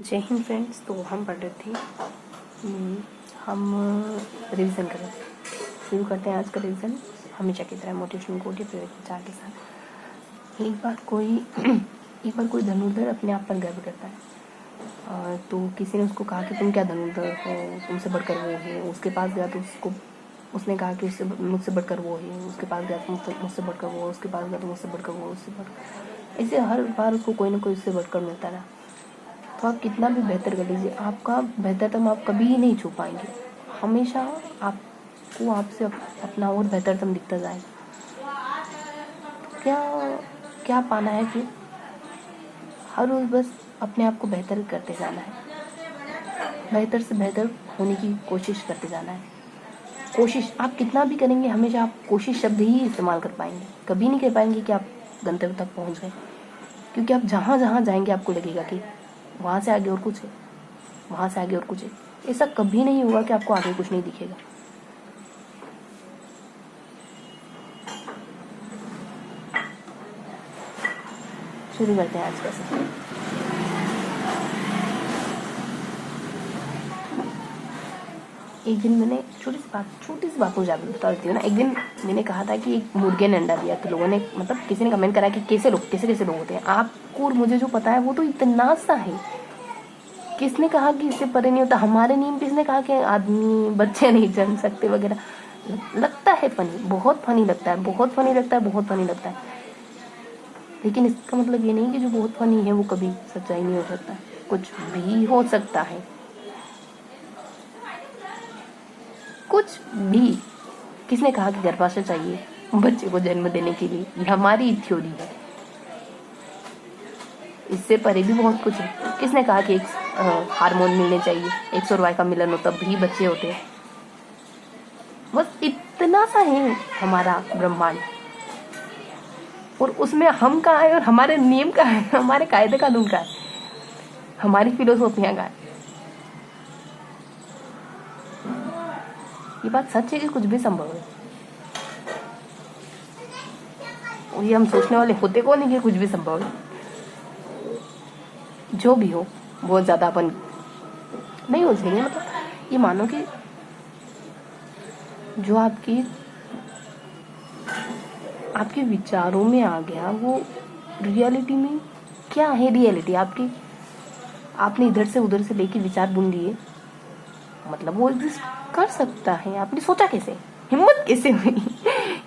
जय हिंद फ्रेंड्स। तो हम पढ़ रहे थे हम रिवीजन कर रहे थे। शुरू करते हैं आज का रिवीजन हमेशा की तरह मोटिवेशन कोट या प्रेरक विचार के साथ। एक बार कोई धनुर्धर अपने आप पर गर्व करता है। तो किसी ने उसको कहा कि तुम क्या धनुर्धर हो, तुमसे बढ़कर वो है। उसके पास गया तो उसने कहा कि उससे मुझसे बढ़कर वो है। उसके पास गया तो मुझसे बढ़कर वो, उसके पास गया तो मुझसे बढ़कर वो, उससे बढ़कर। ऐसे हर बार उसको कोई ना कोई उससे बढ़कर मिलता रहा। तो आप कितना भी बेहतर कर लीजिए, आपका बेहतरतम आप कभी ही नहीं छू पाएंगे। हमेशा आपको आपसे अपना और बेहतरतम दिखता जाएगा। क्या क्या पाना है कि हर रोज़ बस अपने आप को बेहतर करते जाना है, बेहतर से बेहतर होने की कोशिश करते जाना है। कोशिश आप कितना भी करेंगे, हमेशा आप कोशिश शब्द ही इस्तेमाल कर पाएंगे। कभी नहीं कह पाएंगे कि आप गंतव्य तक पहुंच गए, क्योंकि आप जहाँ जहाँ जाएंगे आपको लगेगा कि वहाँ से आगे और कुछ है, वहाँ से आगे और कुछ है। ऐसा कभी नहीं होगा कि आपको आगे कुछ नहीं दिखेगा। शुरू करते हैं आज का सफर। एक दिन मैंने छोटी सी बात मुझे बता देती हूँ ना। एक दिन मैंने कहा था कि एक मुर्गे ने अंडा दिया, तो लोगों ने किसी ने कमेंट करा कि कैसे कैसे लोग होते हैं। आपको और मुझे जो पता है वो तो इतना सा है। किसने कहा कि इससे परे नहीं होता? हमारे नियम किसने कहा कि आदमी बच्चे नहीं जन्म सकते वगैरह। लगता है फनी, बहुत फनी लगता है, बहुत फनी लगता है, बहुत फनी लगता है। लेकिन इसका मतलब ये नहीं कि जो बहुत फनी है वो कभी सच्चाई नहीं हो सकता। कुछ भी हो सकता है, कुछ भी। किसने कहा कि गर्भाशय चाहिए बच्चे को जन्म देने के लिए? ये हमारी थ्योरी है। इससे परे भी बहुत कुछ है। किसने कहा कि एक हार्मोन मिलने चाहिए, एक्स और वाई का मिलन हो तब भी बच्चे होते हैं? बस इतना सा है हमारा ब्रह्मांड, और उसमें हम कहाँ है और हमारे नियम कहाँ है, हमारे कायदे कानून कहाँ है, हमारी फिलोसॉफियाँ कहाँ है। ये बात सच है कि कुछ भी संभव है। और ये हम सोचने वाले होते कौन है कि कुछ भी संभव है। जो भी हो, बहुत ज्यादा अपन नहीं हो जाएंगे। ये मानो कि जो आपके विचारों में आ गया वो रियलिटी में क्या है। रियलिटी आपने इधर से उधर से लेके विचार बुन दिए, मतलब वो एग्जिस्ट कर सकता है। आपने सोचा कैसे? हिम्मत कैसे हुई?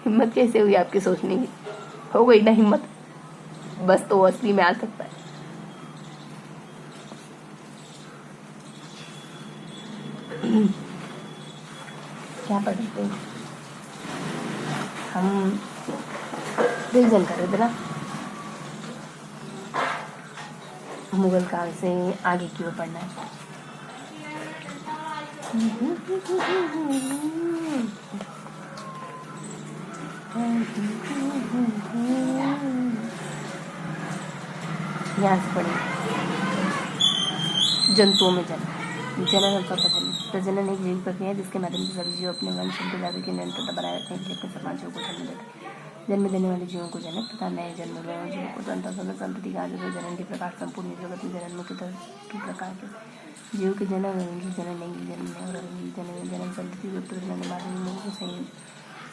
हिम्मत कैसे हुई आपके सोचने की? हो गई ना हिम्मत, बस तो असली में आ सकता है। क्या पढ़ रहे थे हम? रिविजन कर रहे थे ना, मुगल काल से आगे की ओर पढ़ना है। यहाँ से पढ़ेंगे। जंतुओं में जनन अथवा प्रजनन एक जीवित प्रक्रिया है जिसके माध्यम से सभी जीव अपने वंश प्रजाति की निरंतरता बनाए रखने के लिए अपने समाजों को जन्म देते हैं। जन्म देने वाले जीवों को जनक तथा नए जन्म वाले जीवों को संतति का आगे जनन के प्रकार संपूर्ण जगत में जनन मुख्यतः दो प्रकार के जीव के जनन अलैंगिक जनन, लैंगिक जनन और अलैंगिक जनन। जनन संतति के उत्तर जनन बाद में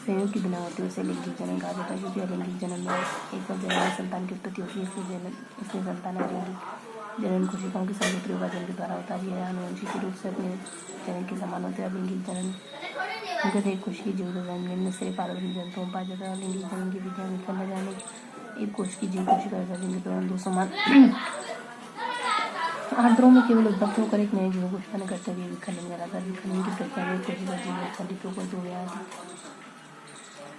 संयोग की बिना होती है उसे लैंगिक जनन कहा जाता है, क्योंकि अलैंगिक जनन में एक बार जनन में संतान की उत्पत्ति होती है, इसलिए संतान अलैंगिक जनन कोशिकाओं की संयुक्त विभाजन के द्वारा होता है। यह आनुवंशिक रूप से अपने जनन के समान होते हैं। अलैंगिक जनन अंततः एक कोशिकीय जीव का जन्म निम्न से पारंपरिक जंतुओं में पाया जाता है। अलैंगिक जनन की विधियां विखंडन जाने एक कोशिकीय जीव कोशिका विभाजन के दौरान दो समान आर्द्रों में केवल उद्भक्त होकर एक नए जीव को उत्पन्न करते हुए विखंडन कराता है। विखंडन की प्रक्रिया में कोशिका जीव खंडित होकर दो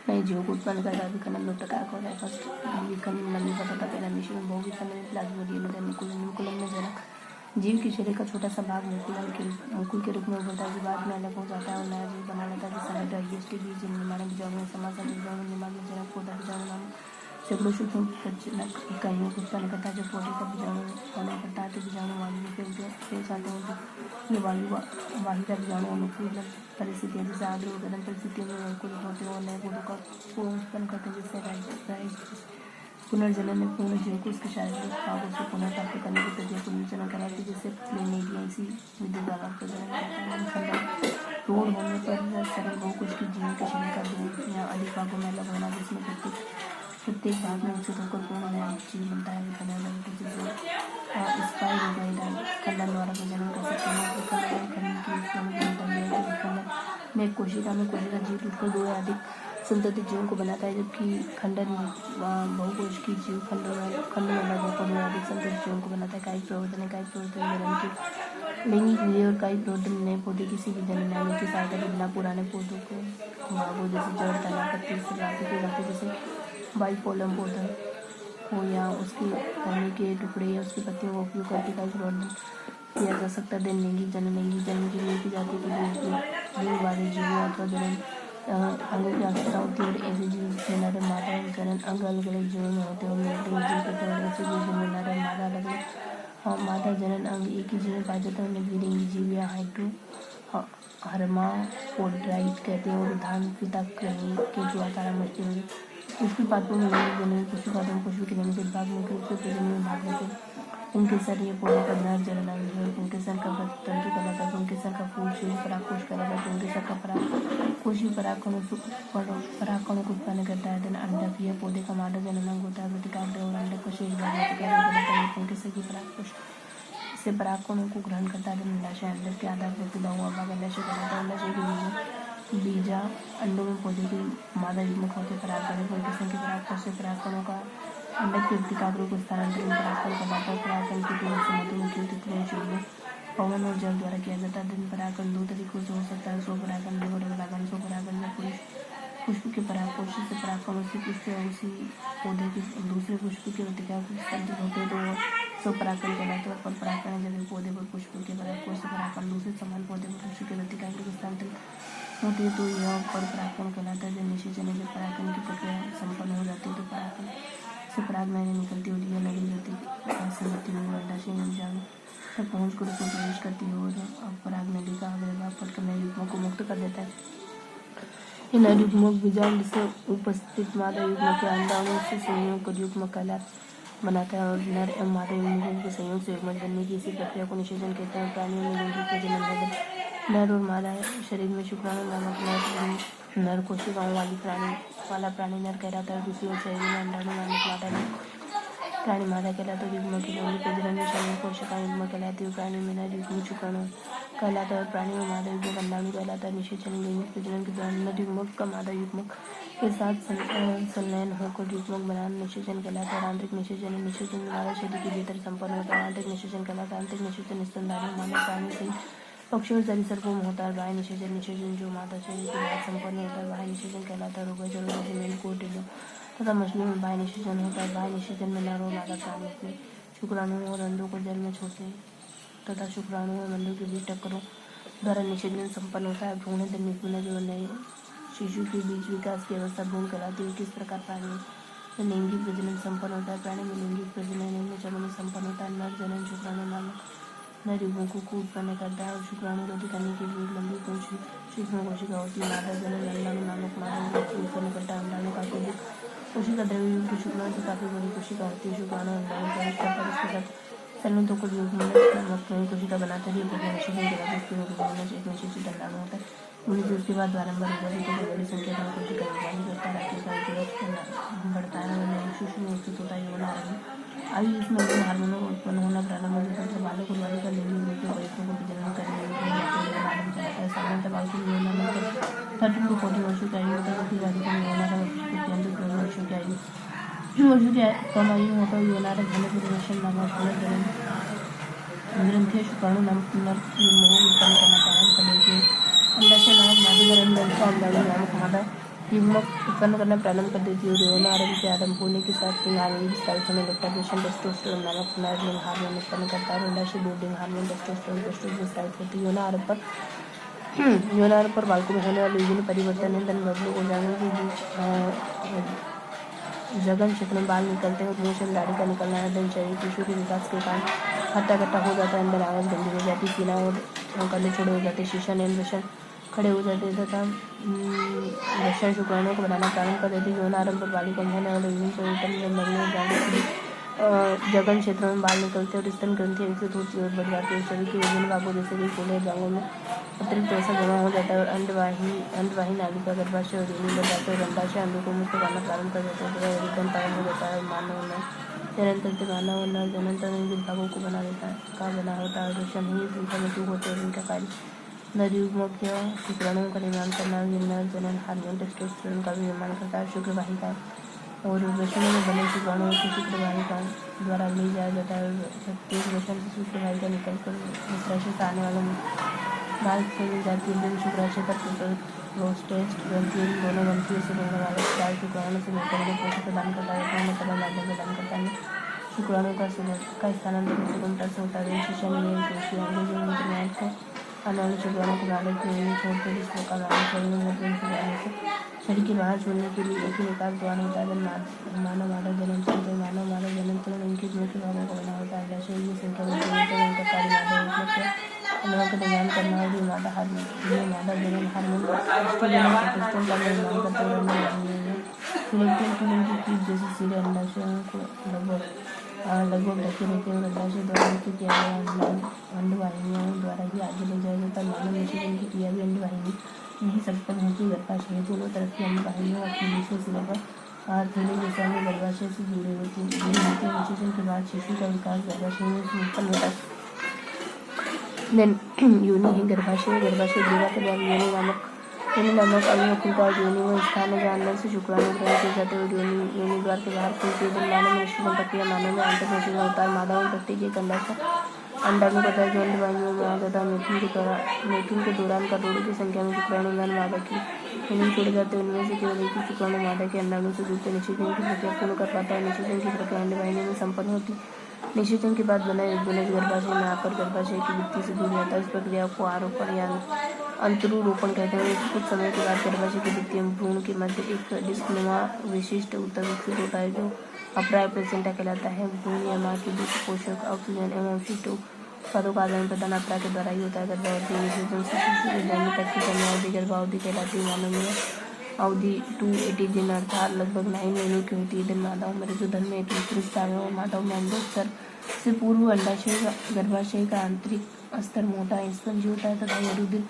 नए जीवों को उत्पन्न करता है। विखंडन दो प्रकार का होता है। फर्स्ट विखंडन नमी का पता पहला मिश्रण बहु विखंडन में प्लाज्मोडियम अनुकूलन में जनक जीव के शरीर का छोटा सा भाग मुकुल के रूप में उभरता है, जो बाद में अलग हो जाता है और नया जीव बना लेता है। जिससे डाइजेस्टिव बीज निर्माण बीजाणु में समाज बीजाणु निर्माण में जनक पौधा बीजाणु नाम सैकड़ों सूक्ष्म प्रजनक इकाइयों को उत्पन्न करता है। जब पौधे का बीजाणु उत्पन्न करता है तो बीजाणु वायु के साथ ये वाहिका बीजाणु अनुकूल परिस्थितियों जैसे आद्र गर्म परिस्थितियों में अंकुरित होते हैं और नए पौधों का उत्पन्न करते हैं, जिससे पुनर्जनन में पूर्ण जीव को उसके शारीरिक भागों से पुनः प्राप्त करने की प्रक्रिया पुनर्जनन कहलाती है, जिससे प्लेनेडियंसी विद्युत द्वारा प्रजनन कहता है। खंडन रूढ़ होने पर सरल बहुकोश की जीव के शरीर का दो या अधिक भागों में अलग होना, जिसमें प्रत्येक भाग में विकसित होकर पूर्ण नया जीव बनता है। खंडन द्वारा प्रजनन कर सकते हैं। खंडन में कोशिका जीव टूटकर दो या अधिक संतति जीवों को बनाता है, जबकि खंडन बहुकोश की जीव खंड में अलग होकर दो या अधिक संतति जीवों को बनाता है। कायिक प्रवर्धन लैंगिक विधि और कायिक प्रवर्धन नए पौधे किसी भी जन्म की सहायता के बिना पुराने पौधों को भागों जैसे जड़, तना, पत्ती से प्राप्त की जाती है, जैसे बाइपोलम पौधा हो या उसके तने के टुकड़े या उसकी पत्तियों का उपयोग करके कायिक प्रवर्धन किया जा सकता है। लैंगिक जन्म के लिए की जाती है वाले जीवों अथवा जन्म अंगों की आवश्यकता होती है, और ऐसे जीव से नर मादा जनन अंग अलग अलग जीवों में होते हैं। ऐसे जीव जिनमें नर मादा अलग अलग मादा जनन अंग एक ही जीव में पाया जाता है, उन्हें द्विलिंगी जीव या हर्माफ्रोडाइट कहते हैं। और धान पिता के जो आकार मछली होगी उसकी पात्रों में जनन पुष्पी पात्रों में पुष्पी के निम्नलिखित भाग मुख्य रूप से प्रजनन में भाग लेते हैं। पुंकेसर ये पौधे का नर जनन अंग है। पुंकेसर का तंतु कहलाता है। पुंकेसर का फूल शेष परागकोश कहलाता है। पुंकेसर का परागकोशी परागकणों को उत्पन्न करता है। देन अंडक पौधे का मादा जनन अंग होता है। प्रतिकाग्र और अंडक का शेष भाग पुंकेसर की परागकोश इससे परागकणों को ग्रहण करता है। अंडाशय अंडक के आधार पर खुला हुआ भाग अंडाशय कहलाता है। अंडाशय के बीजा अंडों में पौधे के मादा युग्मक होते परागकण। पुंकेसर के परागकोश से परागकणों का अंडक के प्रतिकाग्रों को स्थानांतरण परागकण कहलाता है। परागकण की पूर्ण से मधुमक्खी तितलियों चिड़ियों पवन और जल द्वारा किया जाता है। दिन परागकण दो तरीकों से हो सकता है, स्वपरागकण परागकण। स्वपरागकण में पुष्प के परागकोश से परागकण उसी पुष्प या उसी पौधे के दूसरे पुष्प के प्रतिक्रिया होते हैं तो स्वपरागकण कहलाते हैं। पर परागकण जब पौधे पर पुष्प के परागकोश से परागकण दूसरे समान पौधे पर पुष्प के प्रतिक्रिया को स्थानांतरित होती है तो यह पर परागकण कहलाता है। जब निषेचन जब परागकण की प्रक्रिया संपन्न हो जाती है तो परागकण से पराग नली निकलती होती है। नली होती है अंडाशय में तक पहुँच कर उसमें प्रवेश करती है और पराग नली का अगले भाग पटकर नए युग्मों को मुक्त कर देता है। ये नर युग्मक बीजांड से उपस्थित मादा युग्मक के अंडाणुओं से संयोग कर युग्मक बनाता है और नर एवं मादा युग्मकों के संयोग से युग्मक बनने की इसी प्रक्रिया को निषेचन कहते हैं। प्राणियों में लैंगिक प्रजनन होकर नर और मादा शरीर में शुक्राणु नामक नर कोशिकाओं वाला प्राणी नर कहलाता है। दूसरी ओर शरीर में अंडाणु नामक मादा प्राणी मादा कहलाता है। युग्मक के लैंगिक प्रजनन में शरीर कोशिकाएं युग्मक कहलाती है। प्राणी में नर युग्मक शुक्राणु कहलाता है और प्राणी में मादा युग्मक अंडाणु कहलाता है। निषेचन लैंगिक प्रजनन के दौरान नर युग्मक का मादा युग्मक के साथ संलयन होकर युग्मक बनाना निषेचन कहलाता है। आंतरिक निषेचन द्वारा शरीर के भीतर संपन्न होता है। आंतरिक निषेचन कहलाता है। आंतरिक निषेचन स्तनधारी मानव प्राणी से पक्षियों में सरीसृपों में होता है। बाह्य निषेचन जो मादा शरीर के बाद संपन्न होता है बाह्य निषेचन कहलाता है। रोगजनों जैसे मेंढकों टिड्डों तथा मछलियों में बाह्य निषेचन होता है। बाह्य निषेचन में नर और मादा प्राणी अपने शुक्राणुओं और अंडों को जल में छोड़ते तथा शुक्राणुओं और अंडों के बीच टक्करों द्वारा निषेचन संपन्न होता है। भ्रूण निपुण जो नए शिशु के बीच विकास की अवस्था भ्रूण कहलाती है। किस प्रकार प्राणी में लैंगिक प्रजनन संपन्न होता है। प्राणी में लैंगिक प्रजनन चरण संपन्न होता है। नर जनन शुक्राणु नामक नर युग्मकों को उत्पन्न करता है और शुक्राणु को दिखाने के लिए लंबी सूक्ष्म कोशिका होती है। मादा जनन अंडाणु नामक मादा युग्मक को उत्पन्न करता है। अंडाणु काफी कोशिका द्रव्य की शुक्राणु से काफी बड़ी कोशिका होती है। शुक्राणु अंडाणु का इसके साथ सैलून को कोशिका बनाते हैं। एक निश्चित अंडाणु होता है। उसके बाद बारंबार बड़ी संख्या में कोशिका करता है बढ़ता है। शिशु में स्थित होता है यौन आयु इसमें हार्मोनों का उत्पन्न होना प्रारंभ हो जाता है। बालक और बालिका लैंगिक रूप से वयस्कों को प्रजनन करने चलाता है। साधारणतः बालकों में यौन आयु 13 to 14 वर्षों की आयु होता है, जबकि बालिका में यौन आयु 15 to 12 वर्षों की आयु कम आयु होता है। यौनारंभ होने पर रेशम नामक पुनर्जनन ग्रंथि शुक्राणु नामक नर युग्मकों उत्पन्न करना प्रारंभ कर देती है। अंडाशय नामक मादा ग्रंथ अंडाणु नामक मादा युग्मक उत्पन्न करना प्रारंभ कर देती है और यौनारंभ के आरंभ होने के साथ हार्मोन विस्तारित होने लगता है। रेशम टेस्टोस्टेरोन नामक पुनर्जनन हार्मोन उत्पन्न करता है और अंडाशय ब्रीडिंग हार्मोन टेस्टोस्टेरोन विस्तारित होती है। यौनारंभ पर बालकों में होने वाले विभिन्न परिवर्तन है। धन बबलों को जानवर के बीच जगन क्षेत्र में बाल निकलते हैं और मुंह से लाड़ी का निकलना है। धन शरीर टिश्यू के विकास के कारण हट्टा कट्टा हो जाता है। अंदर आवाज गंदी हो जाती है। सीना और गले छोड़े हो जाते हैं। शीशा नैन खड़े हो जाते तथा दक्षिण शुक्राणुओं को बनाना प्रारंभ कर देते। यौन आरंभ पर बालिका को होने वाले विभिन्न परिवर्तन लगने जाने के लिए जघन क्षेत्रों में बाल निकलते और स्तन ग्रंथि विकसित होती और बढ़ जाती है। शरीर के विभिन्न भागों जैसे कि फूले भागों में अतिरिक्त ऐसा जमा हो जाता है और अंडवाही नालिका गर्भाशय और योनि बढ़ जाते हैं और अंडाशय अंडों को मुक्त करना प्रारंभ कर देता है। एकदम पालन हो जाता है और मानव जननतंत्र से मानव जननतंत्र इन भागों को बना होता है। वृषण ही संख्या में टूक होते हैं और इनका कार्य नरयुग्मक शुक्राणुओं का निर्माण करना, जनन हार्मोन टेस्टोस्टेरोन का भी निर्माण करता है। शुक्र वाहिका और वृषणों में बने शुक्राणुओं को शुक्र वाहिका द्वारा ले जाया जाता है। प्रत्येक वृषण से शुक्र वाहिका निकलकर मूत्राशय से आने वाले बाल से मिल जाती है। शुक्राशय का प्रोस्टेट ग्रंथि इन दोनों ग्रंथियों से होने वाले चार शुक्राणु से मिलकर पोषण प्रदान करता है। पूर्ण सदा माध्यम प्रदान करता है। शुक्राणु का स्थानांतरण सुगमता से होता है। शिशा में को आने वाले शुक्राणु को बालक में छोड़कर जिसमें का शरीर में शरीर के बाहर छोड़ने के लिए एक निकाल द्वार होता है। मानव मानव जननतंत्र उनके मुख्य भागों का बना होता है। शरीर की संख्या में उनका कार्य मादा का निर्माण करना है। जो मादा जनन हार्मोन टेस्टोस्टेरोन का निर्माण करते हैं। जैसे सीधे अंडाशयों को लगभग ढके रहते हैं और अंडाशय द्वारा मुक्त किया गया अंडवाहिनियों द्वारा ही आगे ले जाया जाता है। मानव निषेचन की क्रिया भी अंडवाहिनी नहीं संपन्न होती। गर्भाशय दोनों तरफ की अंडवाहिनियों अपनी निश्चित सीमा पर थैली दिशा में गर्भाशय से जुड़े होते हैं। निषेचन के बाद शिशु का विकास गर्भाशय में उत्पन्न होता है। योनि ही गर्भाशय दीर्घा के बाद योनि नामक अवयव खुलता है। योनि में स्थान है जहाँ अंदर से शुक्राणु प्रवेश हो जाते हैं। योनि द्वार के बाहर खुलती है। मानव में निषेचन प्रक्रिया मानव में आंतरिक निषेचन होता है। मादा में प्रत्येक एक अंडाणु का जो अंडवाहिनियों में आ जाता है। मैथुन के दौरान करोड़ों की संख्या में शुक्राणु मादा की योनि में छोड़े जाते हैं। उनमें से केवल एक ही शुक्राणु मादा के अंडाणु से जुड़ते निषेचन की प्रक्रिया पूर्ण कर पाता है। निषेचन की प्रक्रिया अंडवाहिनियों में संपन्न होती। निषेचन के बाद बना युग्मनज गर्भाशय में आकर गर्भाशय की भित्ति से जुड़ जाता है। इस प्रक्रिया को आरोपण या अंतरुरोपण कहते हैं। कुछ समय के बाद गर्भाशय की भित्ति एवं भ्रूण के मध्य एक डिस्कनुमा विशिष्ट उत्तक विकसित होता है जो अप्राय प्लेसेंटा कहलाता है। भ्रूण या माँ के बीच पोषक ऑक्सीजन एवं अवशिष्ट उत्पादों का आदान प्रदान अप्राय के द्वारा ही होता है। गर्भावधि निषेचन से शिशु के जन्म तक की समयावधि गर्भावधि कहलाती है। मानव में अवधि 280 दिन अर्थात लगभग 9 महीनों की होती है। दिन मादाओं में ऋतुधर्म में एक विस्तृत और मादाओं में अंडोत्तर से पूर्व अंडाशय गर्भाशय का आंतरिक स्तर मोटा स्पंजी होता है तथा यह रुधिर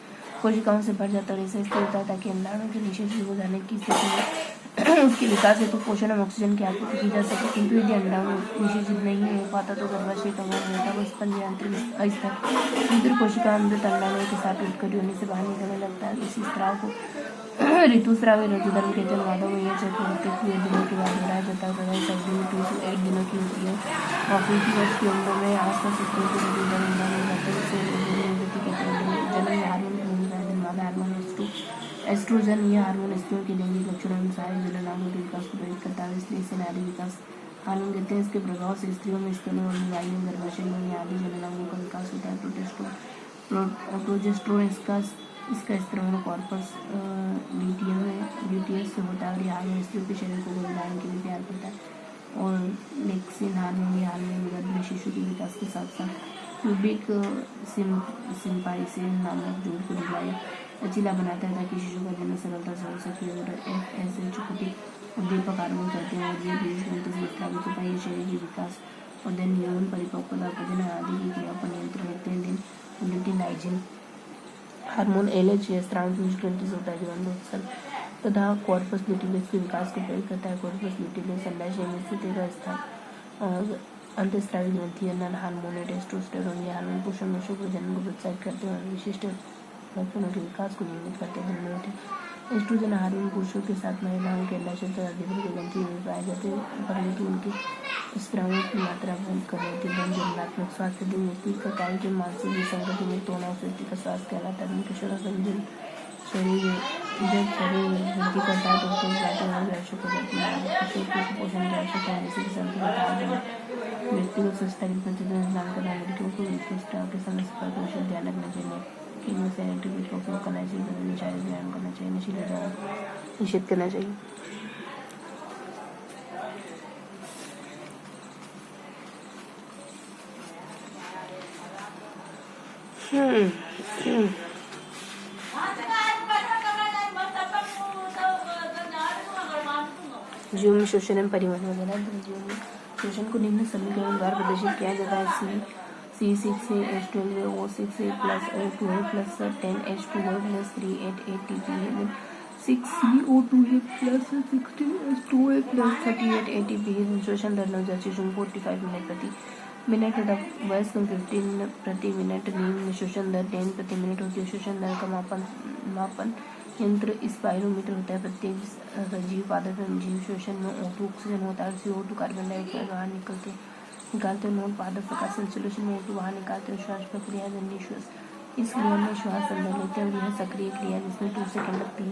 कोशिकाओं से भर जाता है। ऐसा इसलिए होता है ताकि अंडाणु के निषेचन हो जाने की स्थिति में उसके विकास हेतु पोषण एवं ऑक्सीजन की आपूर्ति की जा सके। किंतु यदि अंडाणु निषेचित नहीं हो पाता तो गर्भाशय का मोटा व स्पंजी आंतरिक स्तर रुधिर कोशिका अमृत अंडाणु के साथ उठकर योनि से बाहर निकलने लगता है। इसी स्त्राव को ऋतुस्राव या ऋतुधर्म कहते हैं। मादाओं में यह चक्र प्रत्येक 2 दिनों के बाद बढ़ाया जाता है तथा इस अवधि में 2 से 8 दिनों की होती है। और 50 वर्ष की उम्र में आसपास स्त्रियों के ऋतुधर्म हो जाते हैं। जनन हार्मोन मादा हार्मोन एस्ट्रोजन यह हार्मोन स्त्रियों के लैंगिक लक्षणों में सहायक जननांगों के विकास को प्रेरित करता है। इसलिए इसे नारी विकास हार्मोन कहते हैं। इसके प्रभाव से स्त्रियों में स्तनों और वायु गर्भाशय में आदि जननांगों का विकास होता है। प्रोजेस्टेरोन इसका स्त्राव कॉर्पस ल्यूटियस से होता है और यह हार्मोन स्त्रियों के शरीर को गर्भधारण के लिए तैयार करता है। और लेक्सिन हार्मोन यह हार्मोन गर्भ में शिशु के विकास के साथ साथ प्यूबिक सिम्पाइसिन नामक जोड़ को ढिलाया लचीला बनाता है ताकि शिशु का जन्म सरलता से हो सके। और FSH कुटिक उद्दीपक हार्मोन करते हैं और ये बीज ग्रंथि से स्त्रावित होता है। शरीर के विकास और दिन यौन परिपक्वता प्रजनन आदि की क्रिया पर नियंत्रण रखते हैं। दिन लुटिनाइजिन हार्मोन LH स्त्राव बीज ग्रंथि से होता है जो अंडोत्सर्ग तथा कॉर्पस ल्यूटियस के विकास को प्रेरित करता है। कॉर्पस ल्यूटियस अंडाशय में स्थित एक स्थान अंतःस्रावी ग्रंथि नर हार्मोन टेस्टोस्टेरोन ये हार्मोन पुरुषों में शुक्र जन्म को प्रोत्साहित करते हैं और विशिष्ट लक्षणों के विकास को नियमित करते हैं। एस्ट्रोजन हार्मोन पुरुषों के साथ महिलाओं के अंडाशय तथा अधिभूत के ग्रंथि में पाए जाते हैं परंतु उनके स्त्रावों की मात्रा बहुत कम होती है। जननात्मक स्वास्थ्य दिन व्यक्ति का कार्य के मानसिक विसंगति मुक्त होना उस व्यक्ति का स्वास्थ्य कहलाता है। किशोर शरीर जब शरीर वृद्धि करता है तो उसको बातें और आवश्यक हो जाती है। किशोर को पोषण की आवश्यकता है जैसे कि संतुलित व्यक्ति को स्वच्छता के प्रति ध्यान करना लड़कियों को स्त्राव के समय से ध्यान रखना चाहिए। किन्हीं सैनिटरी का उपयोग करना चाहिए। शारीरिक व्यायाम करना चाहिए। नशीले दवा निषेध करना चाहिए। जीव में शोषण एवं परिवहन वगैरह। जीव में शोषण को निम्न समीकरण द्वारा प्रदर्शित किया जाता है। C6H12 O6 plus O2 plus 10H2 plus 3 ATP 6CO2 plus 16H2 plus 38 ATP। शोषण दर नवजात शिशु 45 मिनट प्रति मिनट तथा वयस्क 15 प्रति मिनट। निम्न शोषण दर 10 प्रति मिनट होती है। शोषण दर का मापन यंत्र स्पाइरोमीटर होता है। प्रत्येक सजीव पादप जीव शोषण में O2 ऑक्सीजन होता है, CO2 कार्बन डाइऑक्साइड बाहर निकालते हैं। नोट पादप प्रकाश संश्लेषण में O2 बाहर निकालते हैं। श्वास प्रक्रिया जन्य श्वास, इस क्रिया में श्वास अंदर लेते हैं और यह सक्रिय क्रिया जिसमें 2 सेकंड लगती है।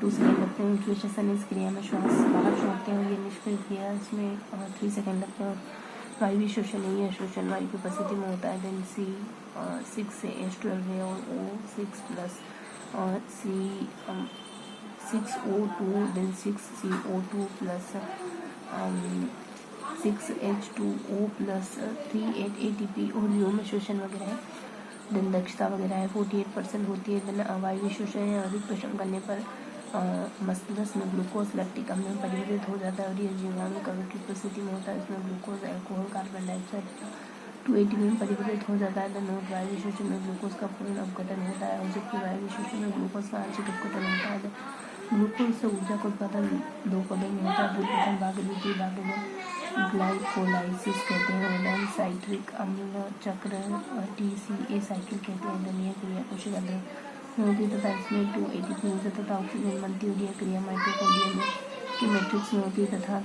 2 सेकंड लगते हैं। श्वसन इस क्रिया में श्वास बाहर छोड़ते हैं और ये निष्क्रिय क्रिया इसमें 3 सेकंड लगते हैं। और वायु शोषण है, यह शोषण वायु की उपस्थिति में होता है। देन C6H12 और O6 प्लस और C6O2 then 6CO2 plus 6H2O plus 38 ATP। और जीवों में शोषण वगैरह है। दिन दक्षता वगैरह है 48% होती है। दिन अवायवीय शोषण है, अधिक शोषण करने पर मस्तिष्क में ग्लूकोज लैक्टिक अम्ल में परिवर्तित हो जाता है और यह जीवाणु कवक की उपस्थिति में होता है। इसमें glucose, alcohol, carbon dioxide 2 ATP में परिवर्तित हो जाता है। नोट वायवीय शोषण में ग्लूकोज का पूर्ण अपघटन होता है और जबकि वायवीय शोषण में ग्लूकोज का आंशिक अपघटन होता है। ग्लूकोज से ऊर्जा का उत्पादन 2 पदों में होता है। प्रथम भाग द्वितीय भाग में ग्लाइकोलाइसिस कहते हैं। और साइट्रिक अम्ल चक्र TCA साइकिल कहते हैं। धनिया क्रिया कोशिका द्रव होती तथा इसमें 2 ATP ऊर्जा तथा ऑक्सीजन बनती है। यह क्रिया माइटोकॉन्ड्रिया की मैट्रिक्स में होती है तथा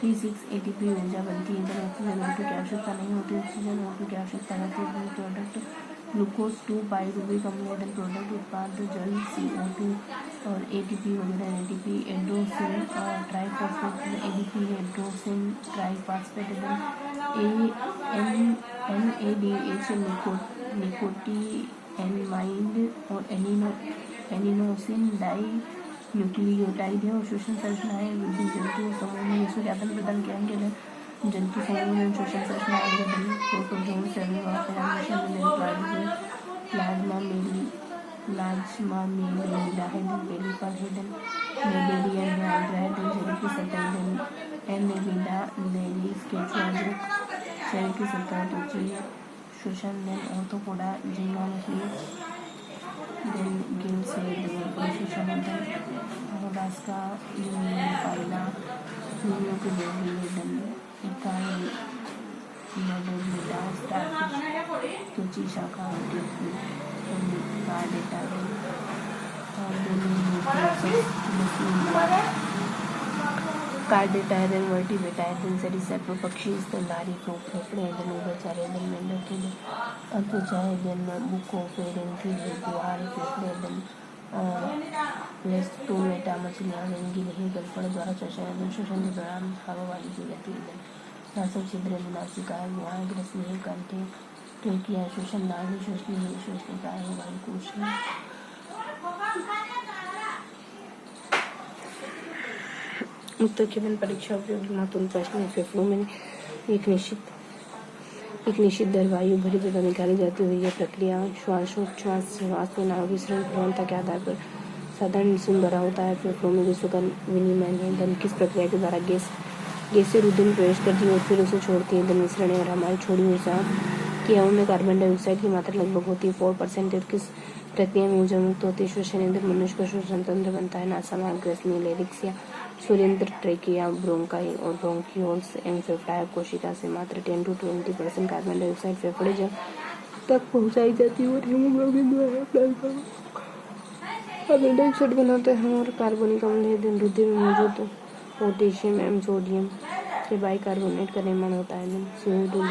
36 ATP ऊर्जा बनती है। इधर ऑक्सीजन O2 की आवश्यकता नहीं होती। ऑक्सीजन O2 की आवश्यकता रहती है। प्रोडक्ट ग्लूकोज 2 पाइरुविक अम्ल देन प्रोडक्ट उत्पाद जल CO2 और ATP वगैरह। ATP adenosine triphosphate ADP adenosine triphosphate NADH nicotinamide और एनिनोसिन डाई न्यूक्लियोटाइड है। और शोषण संरचनाएं विभिन्न जंतु समूह में इसको आदान प्रदान किया गया है। जंतु समूह में शोषण संरचनाएं प्रोटोजोन प्लाज्मा मेलिडा हेडन पेलिकल हेडन मेडेरियन हाइड्राइडन शरीर की सतह एनेलिडा लेलिस केचुआ शरीर की सतह त्वची शोषण देन ऑर्थोपोडा झींगा मछली देन गिल्स शोषण मोलास्का पाइला नीलो के देन इकाई मेडेलिडा स्टारफिश त्वची शाखा कार्डेटायरन वर्टिब्रेटायरन सरीसृप पक्षी स्तनधारी फेफड़े उभयचर मेंढक त्वचा बुकोफेरन गुहार फेफड़े लेस्टोमेटा मछलियाँ गिलहे गलफड़ द्वारा शोषण के दौरान हवा वाली की जाती है। नासक छिद्र नासिका गुहाएं ग्रसनी कंठे ट्रेकिया शोषण नाड़ी शोषणिका है वायु कोश। उत्तर केवल परीक्षा उपयोगी महत्वपूर्ण प्रश्न। फेफड़ों में एक निश्चित दर वायु भरी तथा निकाली जाती हुई यह प्रक्रिया श्वास में नाव विसरण प्रवणता के आधार पर साधारण मिश्रण द्वारा होता है। फेफड़ों में विश्व का विनिमय है। धन किस प्रक्रिया के द्वारा गैस से रुधिर में प्रवेश करती है और फिर उसे छोड़ती है। धन मिश्रण है और हमारी छोड़ी हुई की हवा में कार्बन डाइऑक्साइड की मात्रा लगभग होती है 4%। किस प्रक्रिया में ऊर्जा मुक्त होती है? श्वसन यंत्र मनुष्य का श्वसन तंत्र बनता है। नासामार्ग ग्रसनी लेरिक्स या सूर्यंत्र ट्रेकिया ब्रोंकाई और ब्रोंकियोल्स एवं फेफड़ा कोशिका से मात्र 10 to 20% कार्बन डाइऑक्साइड फेफड़े तक पहुंचाई जाती है और हीमोग्लोबिन द्वारा कार्बन डाइऑक्साइड बनाते हैं। और कार्बनिक अम्ल दिन रुधिर में मौजूद पोटेशियम एवं सोडियम से बाइकार्बोनेट का निर्माण होता है। CO2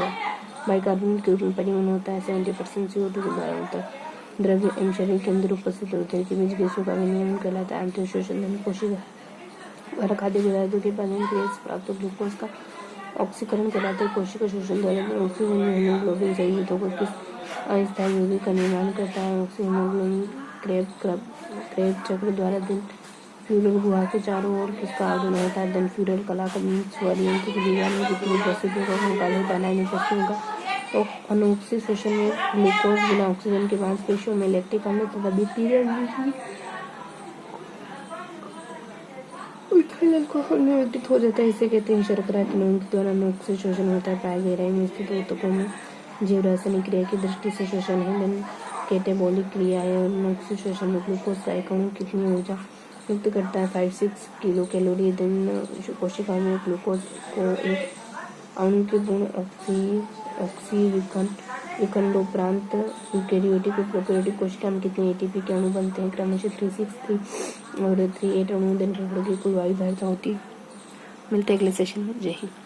बाइकार्बोनेट के रूप में परिवहन होता है। 70% CO2 के द्वारा होता है। द्रव्य एवं शरीर के अंदर उपस्थित रुधिर के बीच गैसों का विनिमय कहलाता है। आंतरिक शोषण कोशिका द्वारा खाद्य पदार्थों के पाचन क्रिया से प्राप्त ग्लूकोज का ऑक्सीकरण कहलाता है। कोशिका शोषण द्वारा ऑक्सीजन हीमोग्लोबिन सहित होकर किस अस्थायी यौगिक का निर्माण करता है? हीमोग्लोबिन क्रेब चक्र द्वारा दिन फ्यूरल गुहा के चारों ओर किसका आगमन होता है? धन फ्यूरल कला का स्वरयंत्र की दीवार में कितनी प्रसिद्धियों का कंकाल होता है? नाइट्रोजन का और अनोक्सी शोषण में ग्लूकोज बिना ऑक्सीजन के मांसपेशियों में लैक्टिक अम्ल तथा बैक्टीरिया अल्कोहल में विघटित हो जाता है, इसे कहते हैं शर्करा। किण्वन के द्वारा नोक से शोषण होता है। प्राय गहराई में स्थित ऊतकों में जीव रासायनिक क्रिया की दृष्टि से शोषण है। देन कैटेबॉलिक क्रिया है और नोक से शोषण में ग्लूकोज का एक अणु कितनी ऊर्जा मुक्त करता है? 5-6 किलो कैलोरी। देन कोशिका में ग्लूकोज को एक अणु के पूर्ण ऑक्सी विखंडोपरांत यूकेरियोटिक और प्रोकैरियोटिक कोशिका में कितने एटीपी के अणु बनते हैं? क्रमशः 3-6-3 और 3-8 अणु। दिन फेफड़ों की कुल वायु धारिता होती है। मिलते हैं अगले सेशन में। जय हिंद।